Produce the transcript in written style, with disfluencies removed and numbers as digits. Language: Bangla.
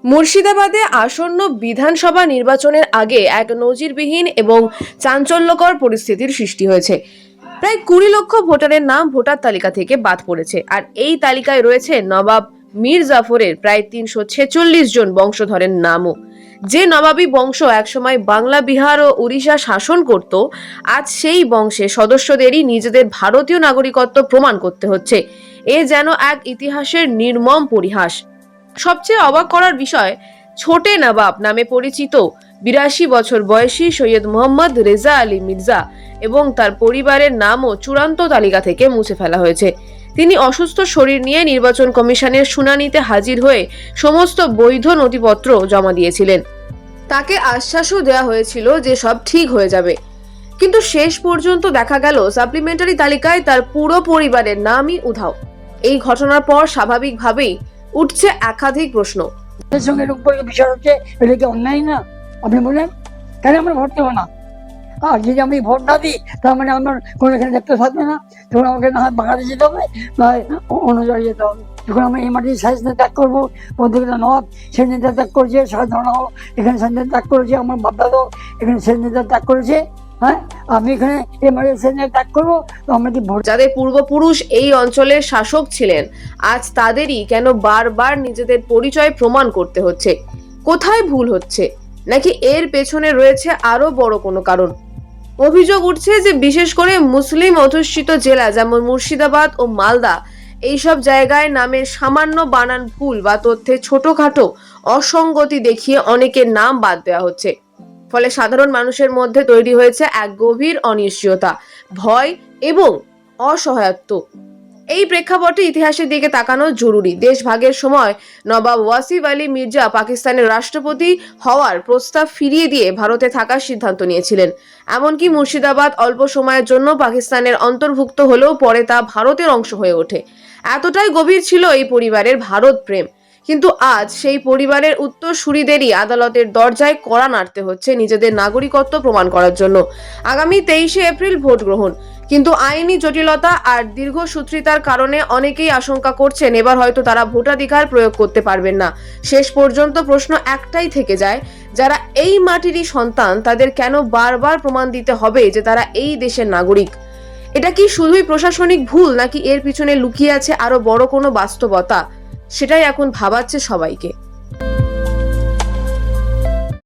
মুর্শিদাবাদে আসন্ন বিধানসভা নির্বাচনের আগে এক নজিরবিহীন এবং চাঞ্চল্যকর পরিস্থিতির সৃষ্টি হয়েছে। প্রায় 20 লক্ষ ভোটারের নাম ভোটার তালিকা থেকে বাদ পড়েছে। আর এই তালিকায় রয়েছে নবাব মীর জাফরের প্রায় 346 জন বংশধরের নামও। যে নবাবী বংশ একসময় বাংলা, বিহার ও উড়িষ্যা শাসন করত, আজ সেই বংশের সদস্যদেরই নিজেদের ভারতীয় নাগরিকত্ব প্রমাণ করতে হচ্ছে। এ যেন এক ইতিহাসের নির্মম পরিহাস। সবচেয়ে অবাক করার বিষয়, ছোটে নবাব নামে পরিচিত 82 বছর বয়সী সৈয়দ মোহাম্মদ রেজা আলী মির্জা এবং তার পরিবারের নামও চূড়ান্ত তালিকা থেকে মুছে ফেলা হয়েছে। তিনি অসুস্থ শরীর নিয়ে নির্বাচন কমিশনের শুনানিতে হাজির হয়ে সমস্ত বৈধ নথিপত্র জমা দিয়েছিলেন। তাকে আশ্বাসও দেওয়া হয়েছিল যে সব ঠিক হয়ে যাবে, কিন্তু শেষ পর্যন্ত দেখা গেল সাপ্লিমেন্টারি তালিকায় তার পুরো পরিবারের নামই উধাও। এই ঘটনার পর স্বাভাবিকভাবেই উঠছে একাধিক প্রশ্ন। এর সঙ্গে বিষয় হচ্ছে, এটা কি অন্যায় না? আপনি বলেন কেন আমরা ভোট দেবো না? আর যদি আমি ভোট না দিই, তার মানে আমার কোনো এখানে দেখতে থাকবে না। তখন আমাকে না হয় বাংলাদেশ যেতে হবে, না হয় অন্য জায়গায় যেতে হবে। যখন আমি এই মাটির স্বাধীনতা ত্যাগ করবো, প্রত্যেকটা নবাব স্বাধীনতা ত্যাগ করেছে, স্বাধীনতা এখানে স্বাধীনতা ত্যাগ করেছে, আমার বাপদাদাও এখানে স্বাধীনতা ত্যাগ করেছে। হ্যাঁ, আমি এখানে এই মাটির স্বাধীনতা ত্যাগ করবো, তো আমরা কি ভোট? যাদের পূর্বপুরুষ এই অঞ্চলের শাসক ছিলেন, আজ তাদেরই কেন বারবার নিজেদের পরিচয় প্রমাণ করতে হচ্ছে? কোথায় ভুল হচ্ছে? নাকি এর পেছনে রয়েছে আরো বড় কোনো কারণ? অভিযোগ উঠছে যে বিশেষ করে মুসলিম অধ্যুষিত জেলা যেমন মুর্শিদাবাদ ও মালদা, এইসব জায়গায় নামের সামান্য বানান ভুল বা তথ্যে ছোটখাটো অসঙ্গতি দেখিয়ে অনেকের নাম বাদ দেওয়া হচ্ছে। ফলে সাধারণ মানুষের মধ্যে তৈরি হয়েছে এক গভীর অনিশ্চয়তা, ভয় এবং অসহায়ত্ব। এই প্রেক্ষাপটে ইতিহাসের দিকে তাকানো জরুরি। দেশভাগের সময় নবাব ওয়াসিফ আলী মির্জা পাকিস্তানের রাষ্ট্রপতি হওয়ার প্রস্তাব ফিরিয়ে দিয়ে ভারতে থাকার সিদ্ধান্ত নিয়েছিলেন। এমনকি মুর্শিদাবাদ অল্প সময়ের জন্য পাকিস্তানের অন্তর্ভুক্ত হলেও পরে তা ভারতের অংশ হয়ে ওঠে। এতটাই গভীর ছিল এই পরিবারের ভারত প্রেম। কিন্তু আজ সেই পরিবারের উত্তরসূরিদেরই আদালতের দরজায় কড়া নাড়তে হচ্ছে নিজেদের নাগরিকত্ব প্রমাণ করার জন্য। আগামী 23শে এপ্রিল ভোট গ্রহণ, কিন্তু আইনি জটিলতা আর দীর্ঘসূত্রিতার কারণে অনেকেই আশঙ্কা করছেন এবার হয়তো তারা ভোটাধিকার প্রয়োগ করতে পারবেন না। শেষ পর্যন্ত প্রশ্ন একটাই থেকে যায়, যারা এই মাটিরই সন্তান তাদের কেন বারবার প্রমাণ দিতে হবে যে তারা এই দেশের নাগরিক? এটা কি শুধুই প্রশাসনিক ভুল, নাকি এর পিছনে লুকিয়ে আছে আরো বড় কোনো বাস্তবতা? সেটাই এখন ভাবাচ্ছে সবাইকে।